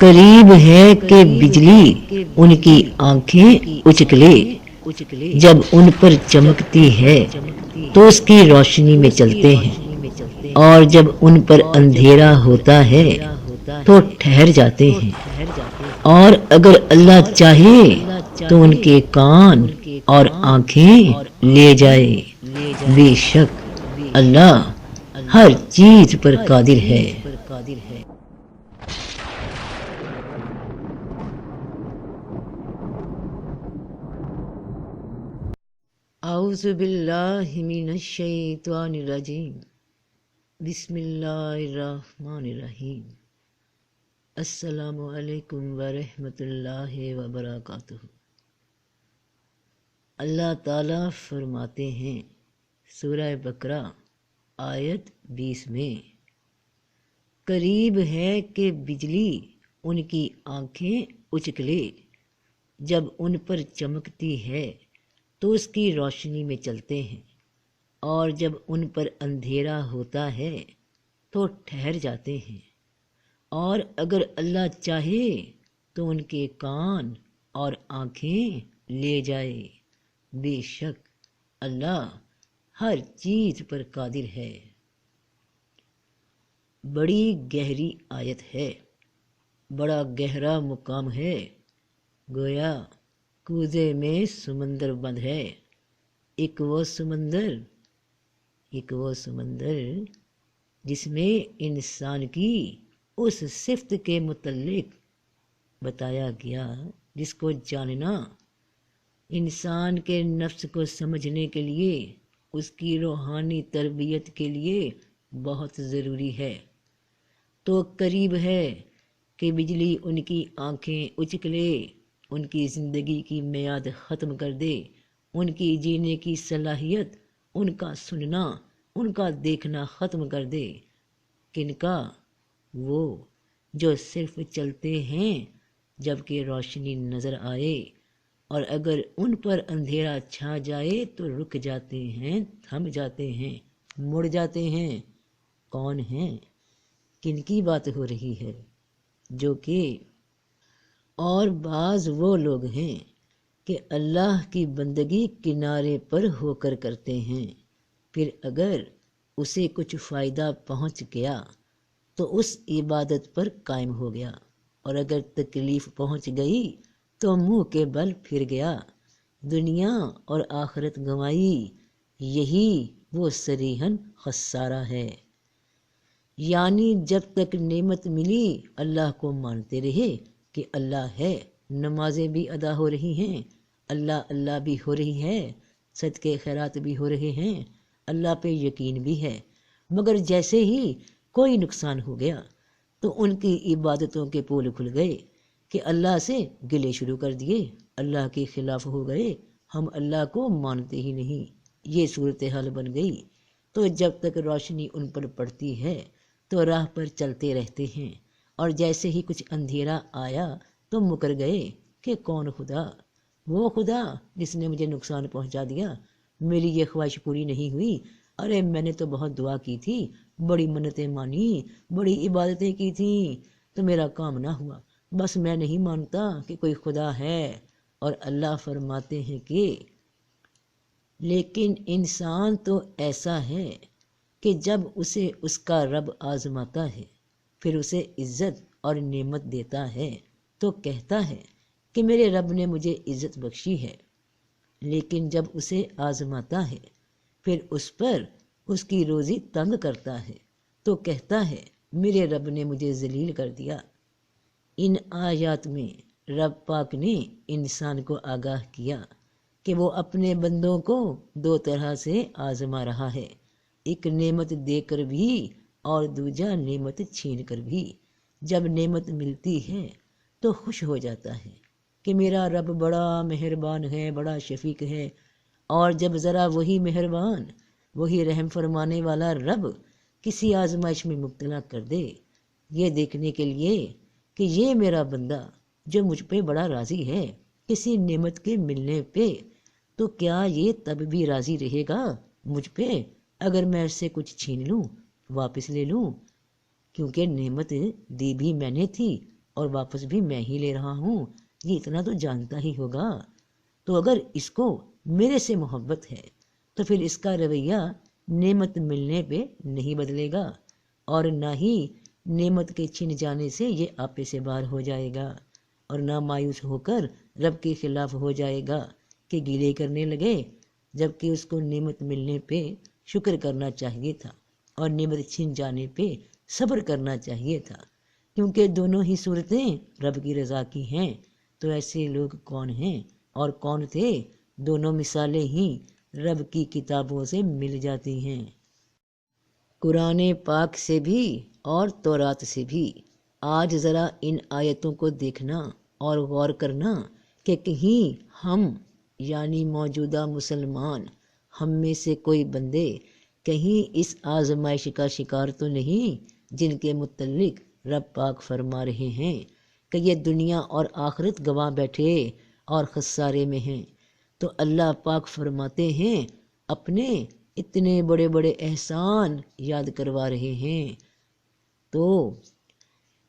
قریب ہے کہ بجلی ان کی آنکھیں اچکلے، جب ان پر چمکتی ہے تو اس کی روشنی میں چلتے ہیں، اور جب ان پر اندھیرا ہوتا ہے تو ٹھہر جاتے ہیں، اور اگر اللہ چاہے تو ان کے کان اور آنکھیں لے جائے۔ بے شک اللہ ہر چیز پر قادر ہے۔ اعوذ باللہ من الشیطان الرجیم، بسم اللہ الرحمن الرحیم۔ السلام علیکم ورحمۃ اللہ وبرکاتہ۔ اللہ تعالیٰ فرماتے ہیں سورہ بقرہ آیت 20 میں، قریب ہے کہ بجلی ان کی آنکھیں اچکلے، جب ان پر چمکتی ہے تو اس کی روشنی میں چلتے ہیں، اور جب ان پر اندھیرا ہوتا ہے تو ٹھہر جاتے ہیں، اور اگر اللہ چاہے تو ان کے کان اور آنکھیں لے جائے۔ بے شک اللہ ہر چیز پر قادر ہے۔ بڑی گہری آیت ہے، بڑا گہرا مقام ہے، گویا کوزے میں سمندر بند ہے۔ ایک وہ سمندر جس میں انسان کی اس صفت کے متعلق بتایا گیا جس کو جاننا انسان کے نفس کو سمجھنے کے لیے، اس کی روحانی تربیت کے لیے بہت ضروری ہے۔ تو قریب ہے کہ بجلی ان کی آنکھیں اچکلے، ان کی زندگی کی میعاد ختم کر دے، ان کی جینے کی صلاحیت، ان کا سننا، ان کا دیکھنا ختم کر دے۔ کن کا؟ وہ جو صرف چلتے ہیں جب کہ روشنی نظر آئے، اور اگر ان پر اندھیرا چھا جائے تو رک جاتے ہیں، تھم جاتے ہیں، مڑ جاتے ہیں۔ کون ہیں؟ کن کی بات ہو رہی ہے؟ جو کہ اور بعض وہ لوگ ہیں کہ اللہ کی بندگی کنارے پر ہو کر کرتے ہیں، پھر اگر اسے کچھ فائدہ پہنچ گیا تو اس عبادت پر قائم ہو گیا، اور اگر تکلیف پہنچ گئی تو منہ کے بل پھر گیا، دنیا اور آخرت گنوائی۔ یہی وہ صریحاً خسارہ ہے۔ یعنی جب تک نعمت ملی اللہ کو مانتے رہے کہ اللہ ہے، نمازیں بھی ادا ہو رہی ہیں، اللہ بھی ہو رہی ہے، صدقے خیرات بھی ہو رہے ہیں، اللہ پہ یقین بھی ہے، مگر جیسے ہی کوئی نقصان ہو گیا تو ان کی عبادتوں کے پول کھل گئے کہ اللہ سے گلے شروع کر دیے، اللہ کے خلاف ہو گئے، ہم اللہ کو مانتے ہی نہیں۔ یہ صورتحال بن گئی۔ تو جب تک روشنی ان پر پڑتی ہے تو راہ پر چلتے رہتے ہیں، اور جیسے ہی کچھ اندھیرا آیا تو مکر گئے کہ کون خدا؟ وہ خدا جس نے مجھے نقصان پہنچا دیا، میری یہ خواہش پوری نہیں ہوئی، ارے میں نے تو بہت دعا کی تھی، بڑی منتیں مانی، بڑی عبادتیں کی تھیں، تو میرا کام نہ ہوا، بس میں نہیں مانتا کہ کوئی خدا ہے۔ اور اللہ فرماتے ہیں کہ لیکن انسان تو ایسا ہے کہ جب اسے اس کا رب آزماتا ہے، پھر اسے عزت اور نعمت دیتا ہے تو کہتا ہے کہ میرے رب نے مجھے عزت بخشی ہے، لیکن جب اسے آزماتا ہے پھر اس پر اس کی روزی تنگ کرتا ہے تو کہتا ہے میرے رب نے مجھے ذلیل کر دیا۔ ان آیات میں رب پاک نے انسان کو آگاہ کیا کہ وہ اپنے بندوں کو دو طرح سے آزما رہا ہے، ایک نعمت دے کر بھی اور دوجا نعمت چھین کر بھی۔ جب نعمت ملتی ہے تو خوش ہو جاتا ہے کہ میرا رب بڑا مہربان ہے، بڑا شفیق ہے، اور جب ذرا وہی مہربان، وہی رحم فرمانے والا رب کسی آزمائش میں مبتلا کر دے، یہ دیکھنے کے لیے کہ یہ میرا بندہ جو مجھ پہ بڑا راضی ہے کسی نعمت کے ملنے پہ، تو کیا یہ تب بھی راضی رہے گا مجھ پہ اگر میں اس سے کچھ چھین لوں، واپس لے لوں؟ کیونکہ نعمت دی بھی میں نے تھی، اور واپس بھی میں ہی لے رہا ہوں، یہ اتنا تو جانتا ہی ہوگا۔ تو اگر اس کو میرے سے محبت ہے تو پھر اس کا رویہ نعمت ملنے پہ نہیں بدلے گا، اور نہ ہی نعمت کے چھن جانے سے یہ آپے سے باہر ہو جائے گا، اور نہ مایوس ہو کر رب کے خلاف ہو جائے گا کہ گیلے کرنے لگے، جبکہ اس کو نعمت ملنے پہ شکر کرنا چاہیے تھا اور نعمت چھن جانے پہ صبر کرنا چاہیے تھا، کیونکہ دونوں ہی صورتیں رب کی رضا کی ہیں۔ تو ایسے لوگ کون ہیں اور کون تھے؟ دونوں مثالیں ہی رب کی کتابوں سے مل جاتی ہیں، قرآن پاک سے بھی اور تورات سے بھی۔ آج ذرا ان آیتوں کو دیکھنا اور غور کرنا کہ کہیں ہم یعنی موجودہ مسلمان، ہم میں سے کوئی بندے کہیں اس آزمائش کا شکار تو نہیں جن کے متعلق رب پاک فرما رہے ہیں کہ یہ دنیا اور آخرت گواہ بیٹھے اور خسارے میں ہیں۔ تو اللہ پاک فرماتے ہیں اپنے اتنے بڑے بڑے احسان یاد کروا رہے ہیں، تو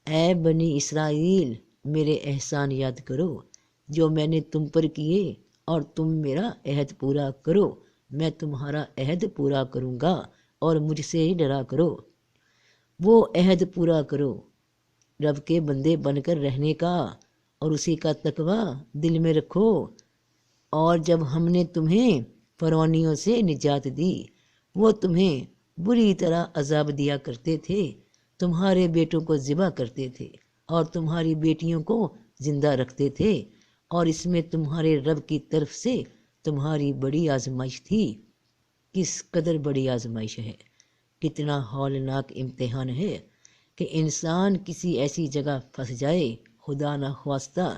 اے بنی اسرائیل میرے احسان یاد کرو جو میں نے تم پر کیے، اور تم میرا عہد پورا کرو، میں تمہارا عہد پورا کروں گا، اور مجھ سے ہی ڈرا کرو۔ وہ عہد پورا کرو رب کے بندے بن کر رہنے کا، اور اسی کا تقوی دل میں رکھو۔ اور جب ہم نے تمہیں فرعونیوں سے نجات دی، وہ تمہیں بری طرح عذاب دیا کرتے تھے، تمہارے بیٹوں کو ذبح کرتے تھے اور تمہاری بیٹیوں کو زندہ رکھتے تھے، اور اس میں تمہارے رب کی طرف سے تمہاری بڑی آزمائش تھی۔ کس قدر بڑی آزمائش ہے، کتنا ہولناک امتحان ہے کہ انسان کسی ایسی جگہ پھنس جائے، خدا نہ خواستہ،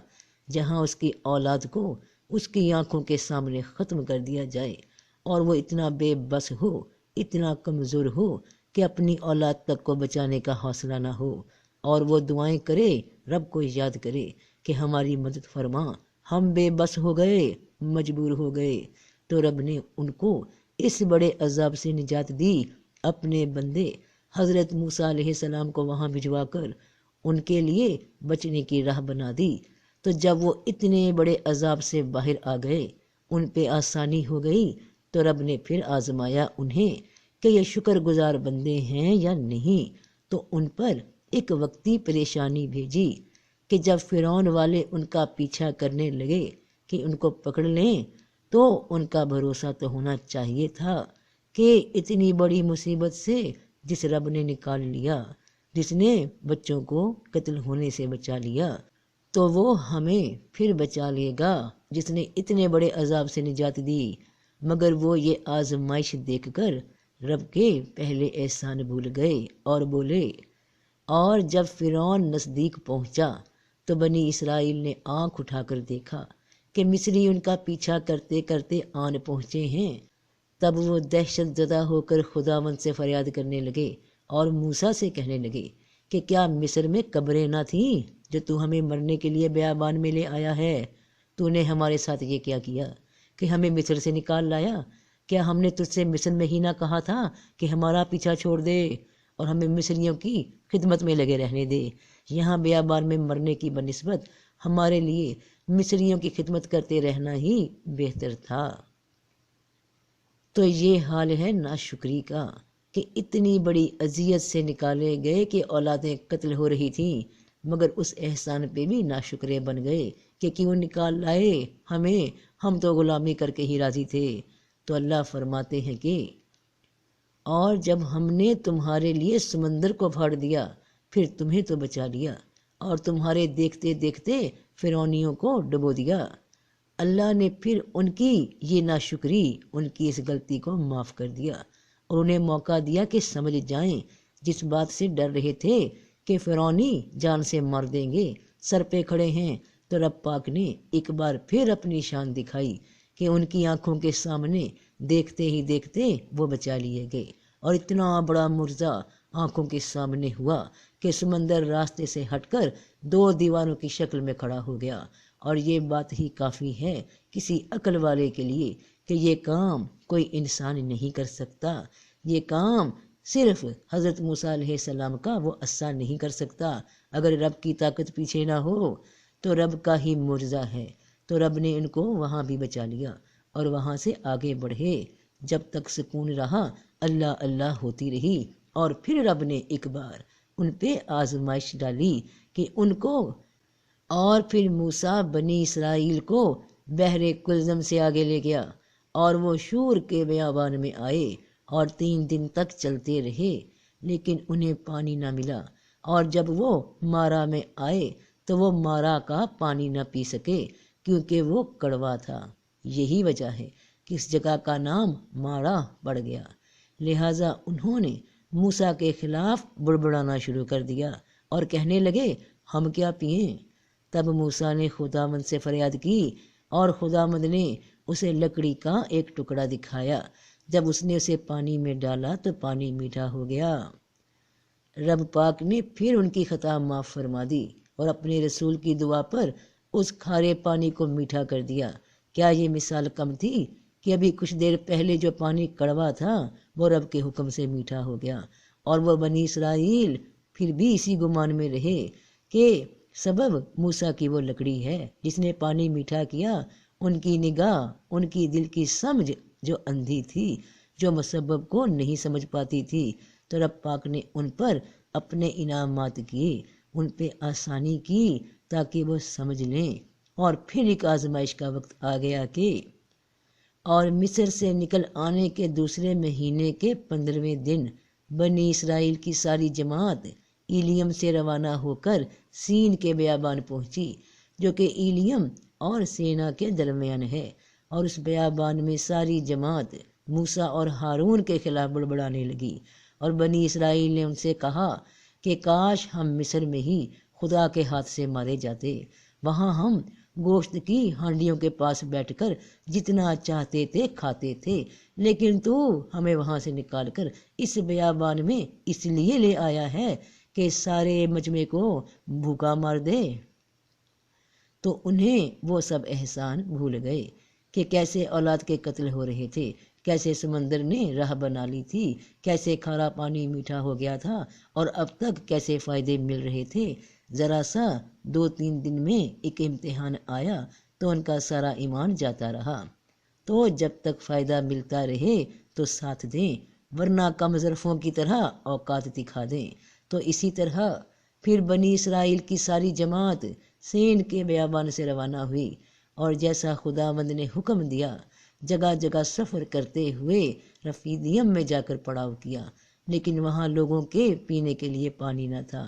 جہاں اس کی اولاد کو اس کی آنکھوں کے سامنے ختم کر دیا جائے، اور وہ اتنا بے بس ہو، اتنا کمزور ہو کہ اپنی اولاد تک کو بچانے کا حوصلہ نہ ہو، اور وہ دعائیں کرے، رب کو یاد کرے کہ ہماری مدد فرما، ہم بے بس ہو گئے، مجبور ہو گئے، تو رب نے ان کو اس بڑے عذاب سے نجات دی، اپنے بندے حضرت موسیٰ علیہ السلام کو وہاں بھجوا کر ان کے لیے بچنے کی راہ بنا دی۔ تو جب وہ اتنے بڑے عذاب سے باہر آ گئے، ان پہ آسانی ہو گئی، تو رب نے پھر آزمایا انہیں کہ یہ شکر گزار بندے ہیں یا نہیں، تو ان پر ایک وقتی پریشانی بھیجی کہ جب فرعون والے ان کا پیچھا کرنے لگے کہ ان کو پکڑ لیں، تو ان کا بھروسہ تو ہونا چاہیے تھا کہ اتنی بڑی مصیبت سے جس رب نے نکال لیا، جس نے بچوں کو قتل ہونے سے بچا لیا، تو وہ ہمیں پھر بچا لے گا، جس نے اتنے بڑے عذاب سے نجات دی۔ مگر وہ یہ آزمائش دیکھ کر رب کے پہلے احسان بھول گئے اور بولے۔ اور جب فرعون نزدیک پہنچا تو بنی اسرائیل نے آنکھ اٹھا کر دیکھا کہ مصری ان کا پیچھا کرتے کرتے آن پہنچے ہیں، تب وہ دہشت زدہ ہو کر خداوند سے فریاد کرنے لگے اور موسیٰ سے کہنے لگے کہ کیا مصر میں قبریں نہ تھیں جو تو ہمیں مرنے کے لیے بیابان میں لے آیا ہے؟ تو نے ہمارے ساتھ یہ کیا کیا کہ ہمیں مصر سے نکال لایا؟ کیا ہم نے تجھ سے مصر میں ہی نہ کہا تھا کہ ہمارا پیچھا چھوڑ دے اور ہمیں مصریوں کی خدمت میں لگے رہنے دے؟ یہاں بیابان میں مرنے کی بنسبت ہمارے لیے مصریوں کی خدمت کرتے رہنا ہی بہتر تھا۔ تو یہ حال ہے ناشکری کا کہ اتنی بڑی اذیت سے نکالے گئے کہ اولادیں قتل ہو رہی تھیں، مگر اس احسان پہ بھی ناشکرے بن گئے کہ کیوں نکال لائے ہمیں، ہم تو غلامی کر کے ہی راضی تھے۔ تو اللہ فرماتے ہیں کہ اور جب ہم نے تمہارے لیے سمندر کو پھاڑ دیا، پھر تمہیں تو بچا لیا، اور تمہارے دیکھتے دیکھتے فرعونیوں کو ڈبو دیا۔ اللہ نے پھر ان کی یہ ناشکری، ان کی اس غلطی کو معاف کر دیا، اور انہیں موقع دیا کہ سمجھ جائیں، جس بات سے ڈر رہے تھے کہ فرعونی جان سے مار دیں گے، سر پہ کھڑے ہیں، تو رب پاک نے ایک بار پھر اپنی شان دکھائی کہ ان کی آنکھوں کے سامنے دیکھتے ہی دیکھتے وہ بچا لیے گئے، اور اتنا بڑا معجزہ آنکھوں کے سامنے ہوا کہ سمندر راستے سے ہٹ کر 2 دیواروں کی شکل میں کھڑا ہو گیا۔ اور یہ بات ہی کافی ہے کسی عقل والے کے لیے کہ یہ کام کوئی انسان نہیں کر سکتا، یہ کام صرف حضرت موسیٰ علیہ السلام کا وہ عصا نہیں کر سکتا، اگر رب کی طاقت پیچھے نہ ہو تو رب کا ہی معجزہ ہے۔ تو رب نے ان کو وہاں بھی بچا لیا اور وہاں سے آگے بڑھے، جب تک سکون رہا اللہ اللہ ہوتی رہی، اور پھر رب نے ایک بار ان پہ آزمائش ڈالی کہ ان کو، اور پھر موسیٰ بنی اسرائیل کو بحر کلزم سے آگے لے گیا، اور وہ شور کے بیابان میں آئے اور 3 دن تک چلتے رہے، لیکن انہیں پانی نہ ملا، اور جب وہ مارا میں آئے تو وہ مارا کا پانی نہ پی سکے کیونکہ وہ کڑوا تھا۔ یہی وجہ ہے کہ اس جگہ کا نام مارا پڑ گیا۔ لہٰذا انہوں نے موسیٰ کے خلاف بڑبڑانا شروع کر دیا اور کہنے لگے ہم کیا پئیں؟ تب موسیٰ نے خداوند سے فریاد کی اور خداوند نے اسے لکڑی کا ایک ٹکڑا دکھایا۔ جب اس نے اسے پانی میں ڈالا تو پانی میٹھا ہو گیا۔ رب پاک نے پھر ان کی خطا معاف فرما دی اور اپنے رسول کی دعا پر اس کھارے پانی کو میٹھا کر دیا۔ کیا یہ مثال کم تھی کہ ابھی کچھ دیر پہلے جو پانی کڑوا تھا وہ رب کے حکم سے میٹھا ہو گیا، اور وہ بنی اسرائیل پھر بھی اسی گمان میں رہے کہ سبب موسیٰ کی وہ لکڑی ہے جس نے پانی میٹھا کیا۔ ان کی نگاہ، ان کی دل کی سمجھ جو اندھی تھی، جو مسبب کو نہیں سمجھ پاتی تھی، تو رب پاک نے ان پر اپنے انعامات کیے، ان پہ آسانی کی تاکہ وہ سمجھ لیں۔ اور پھر ایک آزمائش کا وقت آ گیا کہ اور مصر سے نکل آنے کے دوسرے مہینے کے 15ویں دن بنی اسرائیل کی ساری جماعت ایلیم سے روانہ ہو کر سین کے بیابان پہنچی، جو کہ ایلیم اور سینا کے درمیان ہے، اور اس بیابان میں ساری جماعت موسیٰ اور ہارون کے خلاف بڑبڑانے لگی، اور بنی اسرائیل نے ان سے کہا کہ کاش ہم مصر میں ہی خدا کے ہاتھ سے مارے جاتے، وہاں ہم گوشت کی ہانڈیوں کے پاس بیٹھ کر جتنا چاہتے تھے کھاتے تھے، لیکن تو ہمیں وہاں سے نکال کر اس بیابان میں اس لیے لے آیا ہے کہ سارے مجمع کو بھوکا مار دے۔ تو انہیں وہ سب احسان بھول گئے کہ کیسے اولاد کے قتل ہو رہے تھے، کیسے سمندر نے راہ بنا لی تھی، کیسے کھارا پانی میٹھا ہو گیا تھا، اور اب تک کیسے فائدے مل رہے تھے۔ ذرا سا 2-3 دن میں ایک امتحان آیا تو ان کا سارا ایمان جاتا رہا۔ تو جب تک فائدہ ملتا رہے تو ساتھ دیں، ورنہ کم ظرفوں کی طرح اوقات دکھا دیں۔ تو اسی طرح پھر بنی اسرائیل کی ساری جماعت سین کے بیابان سے روانہ ہوئی، اور جیسا خداوند نے حکم دیا جگہ جگہ سفر کرتے ہوئے رفیدیم میں جا کر پڑاؤ کیا، لیکن وہاں لوگوں کے پینے کے لیے پانی نہ تھا۔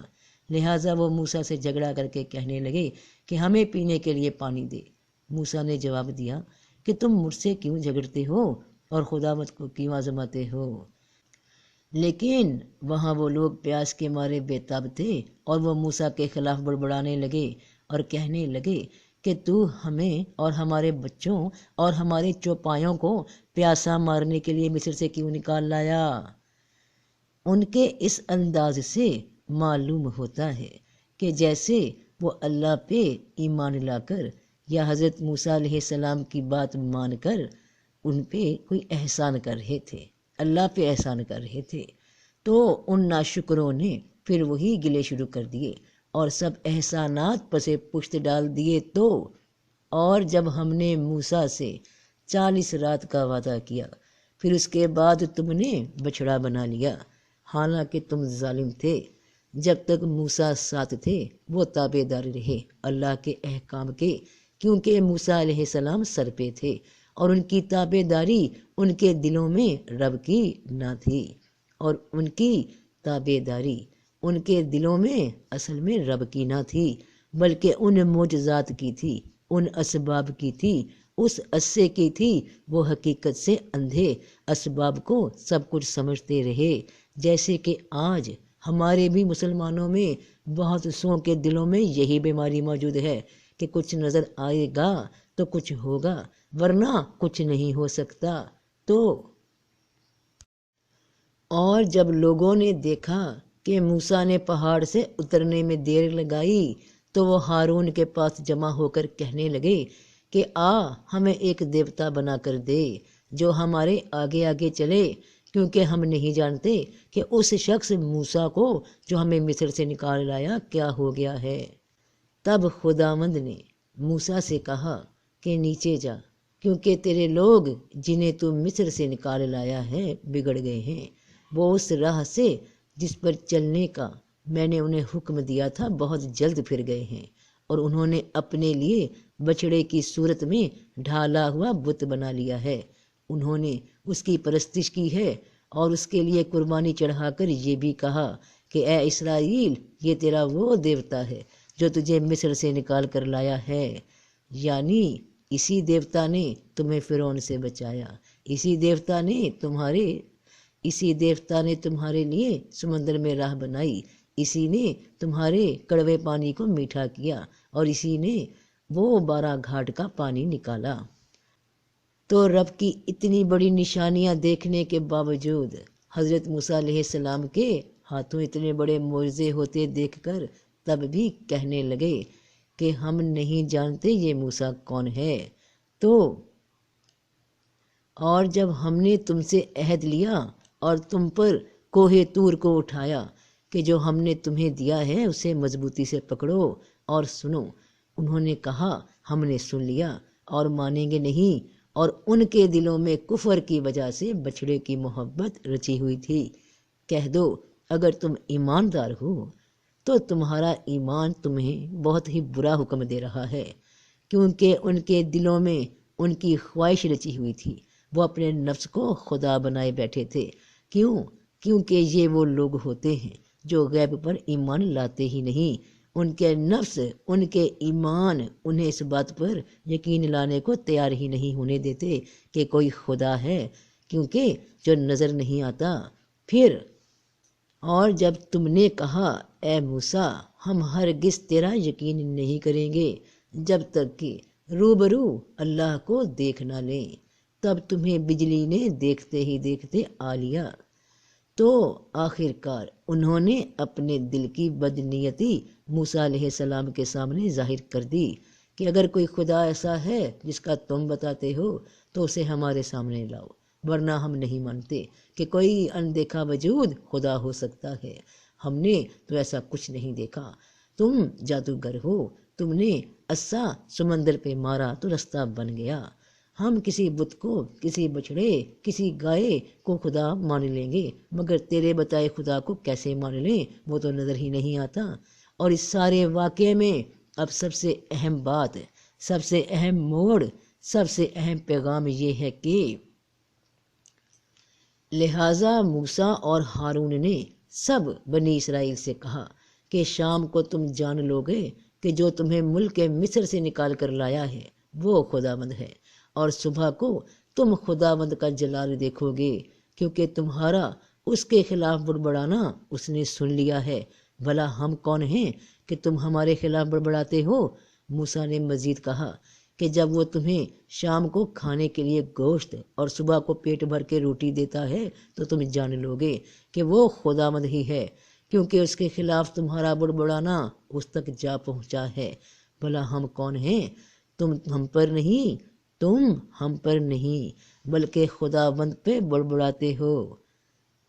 لہٰذا وہ موسیٰ سے جھگڑا کر کے کہنے لگے کہ ہمیں پینے کے لیے پانی دے۔ موسیٰ نے جواب دیا کہ تم مجھ سے کیوں جھگڑتے ہو اور خداوند کو کیوں آزماتے ہو؟ لیکن وہاں وہ لوگ پیاس کے مارے بے تاب تھے، اور وہ موسیٰ کے خلاف بڑبڑانے لگے اور کہنے لگے کہ تو ہمیں اور ہمارے بچوں اور ہمارے چوپایوں کو پیاسا مارنے کے لیے مصر سے کیوں نکال لایا؟ ان کے اس انداز سے معلوم ہوتا ہے کہ جیسے وہ اللہ پہ ایمان لا کر یا حضرت موسیٰ علیہ السلام کی بات مان کر ان پہ کوئی احسان کر رہے تھے، اللہ پہ احسان کر رہے تھے۔ تو ان ناشکروں نے پھر وہی گلے شروع کر دیے اور سب احسانات پسے پشت ڈال دیے۔ تو اور جب ہم نے موسیٰ سے 40 رات کا وعدہ کیا، پھر اس کے بعد تم نے بچھڑا بنا لیا، حالانکہ تم ظالم تھے۔ جب تک موسیٰ ساتھ تھے وہ تابع دار رہے اللہ کے احکام کے، کیونکہ موسیٰ علیہ السلام سر پہ تھے، اور ان کی تابع داری ان کے دلوں میں رب کی نہ تھی، اور ان کی تابع داری ان کے دلوں میں اصل میں رب کی نہ تھی، بلکہ ان معجزات کی تھی، ان اسباب کی تھی، اس عصے کی تھی۔ وہ حقیقت سے اندھے اسباب کو سب کچھ سمجھتے رہے، جیسے کہ آج ہمارے بھی مسلمانوں میں بہت سوں کے دلوں میں یہی بیماری موجود ہے کہ کچھ نظر آئے گا تو کچھ ہوگا، ورنہ کچھ نہیں ہو سکتا۔ تو اور جب لوگوں نے دیکھا کہ موسیٰ نے پہاڑ سے اترنے میں دیر لگائی تو وہ ہارون کے پاس جمع ہو کر کہنے لگے کہ ہمیں ایک دیوتا بنا کر دے جو ہمارے آگے آگے چلے، کیونکہ ہم نہیں جانتے کہ اس شخص موسیٰ کو جو ہمیں مصر سے نکال لایا کیا ہو گیا ہے۔ تب خداوند نے موسیٰ سے کہا کہ نیچے جا، کیونکہ تیرے لوگ جنہیں تو مصر سے نکال لایا ہے بگڑ گئے ہیں، وہ اس راہ سے جس پر چلنے کا میں نے انہیں حکم دیا تھا بہت جلد پھر گئے ہیں، اور انہوں نے اپنے لیے بچڑے کی صورت میں ڈھالا ہوا بت بنا لیا ہے۔ انہوں نے اس کی پرستش کی ہے اور اس کے لیے قربانی چڑھا کر یہ بھی کہا کہ اے اسرائیل، یہ تیرا وہ دیوتا ہے جو تجھے مصر سے نکال کر لایا ہے، یعنی اسی دیوتا نے تمہیں فرعون سے بچایا، اسی دیوتا نے تمہارے لیے سمندر میں راہ بنائی، اسی نے تمہارے کڑوے پانی کو میٹھا کیا، اور اسی نے وہ 12 گھاٹ کا پانی نکالا۔ تو رب کی اتنی بڑی نشانیاں دیکھنے کے باوجود حضرت موسیٰ علیہ السلام کے ہاتھوں اتنے بڑے معجزے ہوتے دیکھ کر تب بھی کہنے لگے کہ ہم نہیں جانتے یہ موسیٰ کون ہے۔ تو اور جب ہم نے تم سے عہد لیا اور تم پر کوہ طور کو اٹھایا کہ جو ہم نے تمہیں دیا ہے اسے مضبوطی سے پکڑو اور سنو، انہوں نے کہا ہم نے سن لیا اور مانیں گے نہیں، اور ان کے دلوں میں کفر کی وجہ سے بچڑے کی محبت رچی ہوئی تھی۔ کہہ دو اگر تم ایماندار ہو تو تمہارا ایمان تمہیں بہت ہی برا حکم دے رہا ہے، کیونکہ ان کے دلوں میں ان کی خواہش رچی ہوئی تھی، وہ اپنے نفس کو خدا بنائے بیٹھے تھے۔ کیونکہ یہ وہ لوگ ہوتے ہیں جو غیب پر ایمان لاتے ہی نہیں، ان کے نفس، ان کے ایمان انہیں اس بات پر یقین لانے کو تیار ہی نہیں ہونے دیتے کہ کوئی خدا ہے، کیونکہ جو نظر نہیں آتا۔ پھر اور جب تم نے کہا اے موسیٰ، ہم ہرگز تیرا یقین نہیں کریں گے جب تک کہ روبرو اللہ کو دیکھ نہ لیں، تب تمہیں بجلی نے دیکھتے ہی دیکھتے آ لیا۔ تو آخر کار انہوں نے اپنے دل کی بدنیتی موسیٰ علیہ السلام کے سامنے ظاہر کر دی کہ اگر کوئی خدا ایسا ہے جس کا تم بتاتے ہو تو اسے ہمارے سامنے لاؤ، ورنہ ہم نہیں مانتے کہ کوئی اندیکھا وجود خدا ہو سکتا ہے۔ ہم نے تو ایسا کچھ نہیں دیکھا، تم جادوگر ہو، تم نے عصا سمندر پہ مارا تو رستہ بن گیا۔ ہم کسی بت کو، کسی بچڑے، کسی گائے کو خدا مان لیں گے، مگر تیرے بتائے خدا کو کیسے مان لیں، وہ تو نظر ہی نہیں آتا۔ اور اس سارے واقعے میں اب سب سے اہم بات، سب سے اہم موڑ، سب سے اہم پیغام یہ ہے کہ لہٰذا موسیٰ اور ہارون نے سب بنی اسرائیل سے کہا کہ شام کو تم جان لو گے کہ جو تمہیں ملک مصر سے نکال کر لایا ہے وہ خداوند ہے، اور صبح کو تم خداوند کا جلال دیکھو گے، کیونکہ تمہارا اس کے خلاف بڑبڑانا اس نے سن لیا ہے۔ بھلا ہم کون ہیں کہ تم ہمارے خلاف بڑبڑاتے ہو؟ موسیٰ نے مزید کہا کہ جب وہ تمہیں شام کو کھانے کے لیے گوشت اور صبح کو پیٹ بھر کے روٹی دیتا ہے تو تم جان لو گے کہ وہ خداوند ہی ہے، کیونکہ اس کے خلاف تمہارا بڑبڑانا اس تک جا پہنچا ہے۔ بھلا ہم کون ہیں؟ تم ہم پر نہیں بلکہ خداوند پہ بڑبڑاتے ہو۔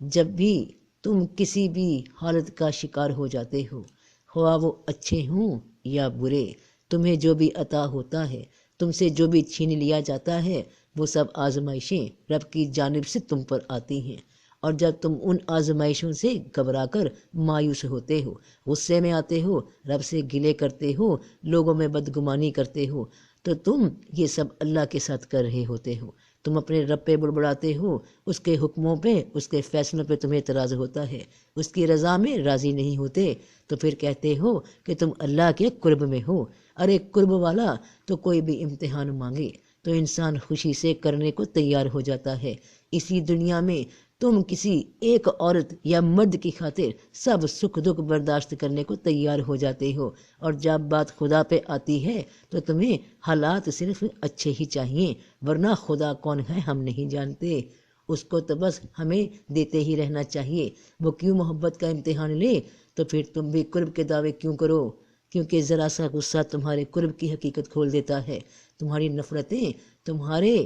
جب بھی تم کسی بھی حالت کا شکار ہو جاتے ہو، خواہ وہ اچھے ہوں یا برے، تمہیں جو بھی عطا ہوتا ہے، تم سے جو بھی چھین لیا جاتا ہے، وہ سب آزمائشیں رب کی جانب سے تم پر آتی ہیں، اور جب تم ان آزمائشوں سے گھبرا کر مایوس ہوتے ہو، غصے میں آتے ہو، رب سے گلے کرتے ہو، لوگوں میں بدگمانی کرتے ہو، تو تم یہ سب اللہ کے ساتھ کر رہے ہوتے ہو۔ تم اپنے رب پہ بڑبڑاتے ہو، اس کے حکموں پہ، اس کے فیصلوں پہ تمہیں اعتراض ہوتا ہے، اس کی رضا میں راضی نہیں ہوتے، تو پھر کہتے ہو کہ تم اللہ کے قرب میں ہو۔ ارے قرب والا تو کوئی بھی امتحان مانگے تو انسان خوشی سے کرنے کو تیار ہو جاتا ہے۔ اسی دنیا میں تم کسی ایک عورت یا مرد کی خاطر سب سکھ دکھ برداشت کرنے کو تیار ہو جاتے ہو، اور جب بات خدا پہ آتی ہے تو تمہیں حالات صرف اچھے ہی چاہیے، ورنہ خدا کون ہے ہم نہیں جانتے۔ اس کو تو بس ہمیں دیتے ہی رہنا چاہیے۔ وہ کیوں محبت کا امتحان لے تو پھر تم بھی قرب کے دعوے کیوں کرو؟ کیونکہ ذرا سا غصہ تمہارے قرب کی حقیقت کھول دیتا ہے۔ تمہاری نفرتیں، تمہارے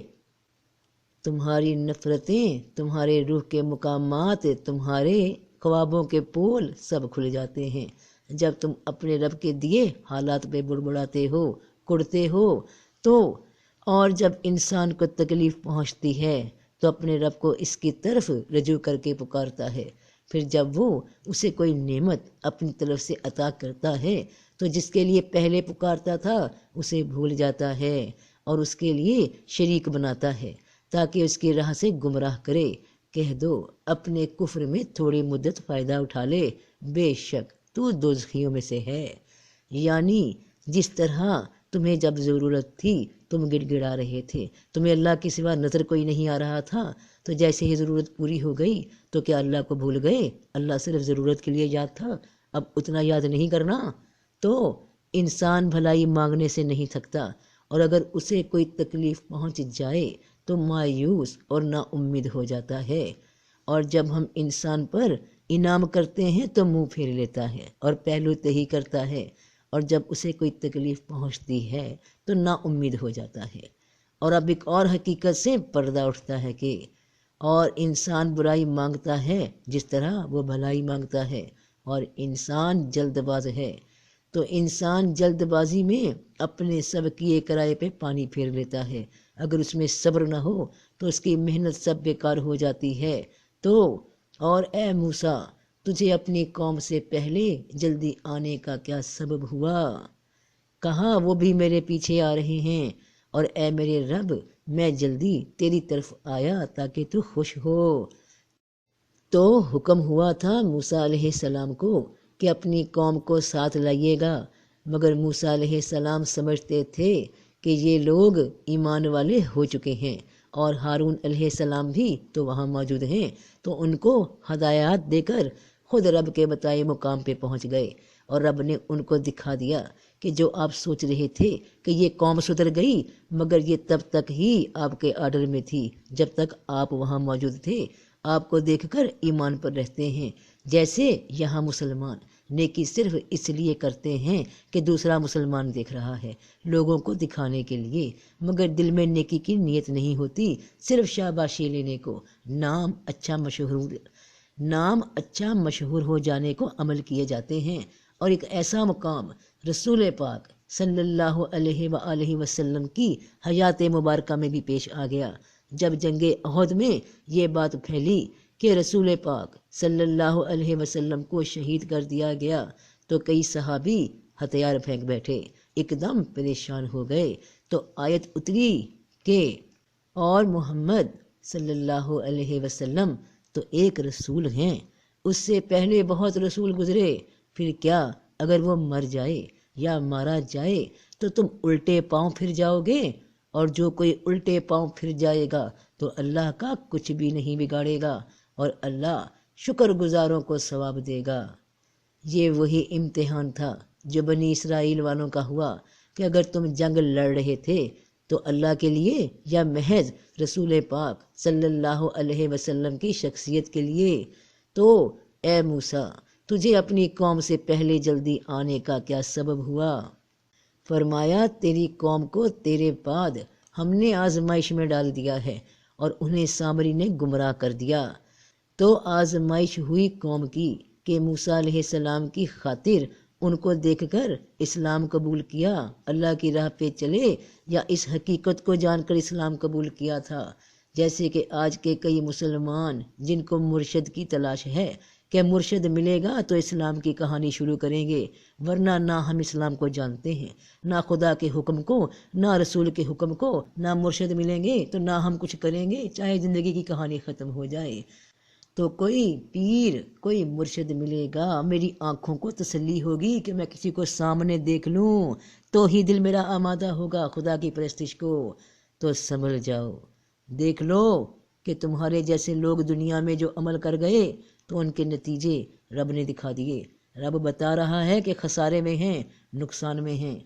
تمہاری نفرتیں، تمہارے روح کے مقامات، تمہارے خوابوں کے پول سب کھل جاتے ہیں جب تم اپنے رب کے دیے حالات پہ بڑبڑاتے ہو، کڑتے ہو تو۔ اور جب انسان کو تکلیف پہنچتی ہے تو اپنے رب کو اس کی طرف رجوع کر کے پکارتا ہے۔ پھر جب وہ اسے کوئی نعمت اپنی طرف سے عطا کرتا ہے تو جس کے لیے پہلے پکارتا تھا اسے بھول جاتا ہے اور اس کے لیے شریک بناتا ہے تاکہ اس کی راہ سے گمراہ کرے۔ کہہ دو اپنے کفر میں تھوڑی مدت فائدہ اٹھا لے، بے شک تو دوزخیوں میں سے ہے۔ یعنی جس طرح تمہیں جب ضرورت تھی تم گڑ گڑا رہے تھے، تمہیں اللہ کے سوا نظر کوئی نہیں آ رہا تھا، تو جیسے ہی ضرورت پوری ہو گئی تو کیا اللہ کو بھول گئے؟ اللہ صرف ضرورت کے لیے یاد تھا، اب اتنا یاد نہیں کرنا؟ تو انسان بھلائی مانگنے سے نہیں تھکتا، اور اگر اسے کوئی تکلیف پہنچ جائے تو مایوس اور نا امید ہو جاتا ہے، اور جب ہم انسان پر انعام کرتے ہیں تو منہ پھیر لیتا ہے اور پہلو تہی کرتا ہے، اور جب اسے کوئی تکلیف پہنچتی ہے تو نا امید ہو جاتا ہے۔ اور اب ایک اور حقیقت سے پردہ اٹھتا ہے کہ اور انسان برائی مانگتا ہے جس طرح وہ بھلائی مانگتا ہے، اور انسان جلد باز ہے تو انسان جلد بازی میں اپنے سب کیے کرائے پہ پانی پھیر لیتا ہے۔ اگر اس میں صبر نہ ہو تو اس کی محنت سب بیکار ہو جاتی ہے۔ تو اور اے موسیٰ، تجھے اپنی قوم سے پہلے جلدی آنے کا کیا سبب ہوا؟ کہا وہ بھی میرے پیچھے آ رہے ہیں، اور اے میرے رب میں جلدی تیری طرف آیا تاکہ تو خوش ہو۔ تو حکم ہوا تھا موسیٰ علیہ السلام کو کہ اپنی قوم کو ساتھ لائیے گا، مگر موسیٰ علیہ السلام سمجھتے تھے کہ یہ لوگ ایمان والے ہو چکے ہیں، اور ہارون علیہ السلام بھی تو وہاں موجود ہیں، تو ان کو ہدایات دے کر خود رب کے بتائے مقام پہ پہنچ گئے، اور رب نے ان کو دکھا دیا کہ جو آپ سوچ رہے تھے کہ یہ قوم سدھر گئی، مگر یہ تب تک ہی آپ کے آرڈر میں تھی جب تک آپ وہاں موجود تھے۔ آپ کو دیکھ کر ایمان پر رہتے ہیں، جیسے یہاں مسلمان نیکی صرف اس لیے کرتے ہیں کہ دوسرا مسلمان دیکھ رہا ہے، لوگوں کو دکھانے کے لیے، مگر دل میں نیکی کی نیت نہیں ہوتی، صرف شاباشی لینے کو، نام اچھا مشہور ہو جانے کو عمل کیے جاتے ہیں۔ اور ایک ایسا مقام رسول پاک صلی اللہ علیہ وآلہ وسلم کی حیات مبارکہ میں بھی پیش آ گیا، جب جنگ احد میں یہ بات پھیلی کہ رسول پاک صلی اللہ علیہ وسلم کو شہید کر دیا گیا تو کئی صحابی ہتھیار پھینک بیٹھے، ایک دم پریشان ہو گئے۔ تو آیت اتری کہ اور محمد صلی اللہ علیہ وسلم تو ایک رسول ہیں، اس سے پہلے بہت رسول گزرے، پھر کیا اگر وہ مر جائے یا مارا جائے تو تم الٹے پاؤں پھر جاؤ گے؟ اور جو کوئی الٹے پاؤں پھر جائے گا تو اللہ کا کچھ بھی نہیں بگاڑے گا، اور اللہ شکر گزاروں کو ثواب دے گا۔ یہ وہی امتحان تھا جو بنی اسرائیل والوں کا ہوا کہ اگر تم جنگ لڑ رہے تھے تو اللہ کے لیے یا محض رسول پاک صلی اللہ علیہ وسلم کی شخصیت کے لیے؟ تو اے موسیٰ، تجھے اپنی قوم سے پہلے جلدی آنے کا کیا سبب ہوا؟ فرمایا تیری قوم کو تیرے بعد ہم نے آزمائش میں ڈال دیا ہے اور انہیں سامری نے گمراہ کر دیا۔ تو آزمائش ہوئی قوم کی کہ موسیٰ علیہ السلام کی خاطر ان کو دیکھ کر اسلام قبول کیا، اللہ کی راہ پہ چلے، یا اس حقیقت کو جان کر اسلام قبول کیا تھا، جیسے کہ آج کے کئی مسلمان جن کو مرشد کی تلاش ہے کہ مرشد ملے گا تو اسلام کی کہانی شروع کریں گے، ورنہ نہ ہم اسلام کو جانتے ہیں، نہ خدا کے حکم کو، نہ رسول کے حکم کو، نہ مرشد ملیں گے تو نہ ہم کچھ کریں گے، چاہے زندگی کی کہانی ختم ہو جائے۔ تو کوئی پیر، کوئی مرشد ملے گا، میری آنکھوں کو تسلی ہوگی کہ میں کسی کو سامنے دیکھ لوں تو ہی دل میرا آمادہ ہوگا خدا کی پرستش کو۔ تو سنبھل جاؤ، دیکھ لو کہ تمہارے جیسے لوگ دنیا میں جو عمل کر گئے تو ان کے نتیجے رب نے دکھا دیے۔ رب بتا رہا ہے کہ خسارے میں ہیں، نقصان میں ہیں۔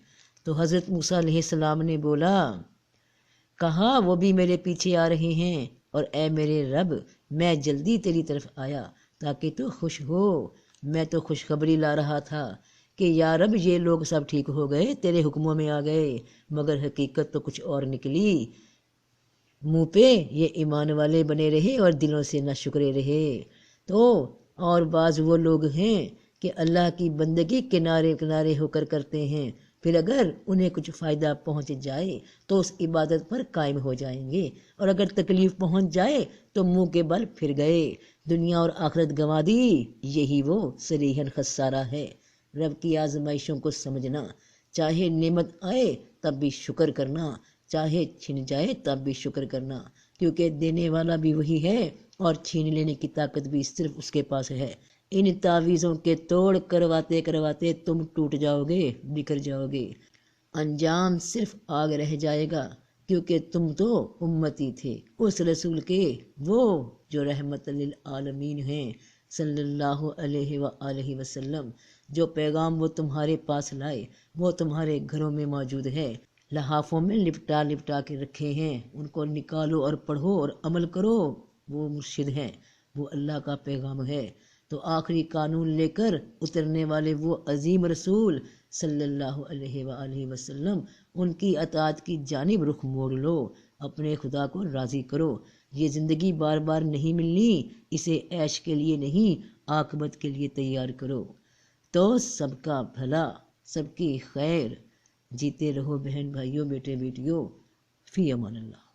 تو حضرت موسیٰ علیہ السلام نے بولا، کہا وہ بھی میرے پیچھے آ رہے ہیں، اور اے میرے رب میں جلدی تیری طرف آیا تاکہ تو خوش ہو۔ میں تو خوشخبری لا رہا تھا کہ یا رب یہ لوگ سب ٹھیک ہو گئے، تیرے حکموں میں آ گئے، مگر حقیقت تو کچھ اور نکلی۔ منہ پہ یہ ایمان والے بنے رہے اور دلوں سے نہ شکرے رہے۔ تو اور بعض وہ لوگ ہیں کہ اللہ کی بندگی کنارے کنارے ہو کر کرتے ہیں، پھر اگر انہیں کچھ فائدہ پہنچ جائے تو اس عبادت پر قائم ہو جائیں گے، اور اگر تکلیف پہنچ جائے تو منہ کے بل پھر گئے، دنیا اور آخرت گنوا دی۔ یہی وہ صریحاً خسارہ ہے۔ رب کی آزمائشوں کو سمجھنا، چاہے نعمت آئے تب بھی شکر کرنا، چاہے چھن جائے تب بھی شکر کرنا، کیونکہ دینے والا بھی وہی ہے اور چھین لینے کی طاقت بھی صرف اس کے پاس ہے۔ ان تعویذوں کے توڑ کرواتے کرواتے تم ٹوٹ جاؤ گے، بکھر جاؤ گے، انجام صرف آگ رہ جائے گا، کیونکہ تم تو امتی تھے اس رسول کے، وہ جو رحمت للعالمین ہیں صلی اللہ علیہ وآلہ وسلم۔ جو پیغام وہ تمہارے پاس لائے وہ تمہارے گھروں میں موجود ہے، لحافوں میں لپٹا لپٹا کے رکھے ہیں، ان کو نکالو اور پڑھو اور عمل کرو۔ وہ مرشد ہیں، وہ اللہ کا پیغام ہے۔ تو آخری قانون لے کر اترنے والے وہ عظیم رسول صلی اللہ علیہ وآلہ وسلم، ان کی اطاعت کی جانب رخ موڑ لو، اپنے خدا کو راضی کرو۔ یہ زندگی بار بار نہیں ملنی، اسے عیش کے لیے نہیں عاقبت کے لیے تیار کرو۔ تو سب کا بھلا، سب کی خیر، جیتے رہو بہن بھائیوں، بیٹے بیٹیوں، فی امان اللہ۔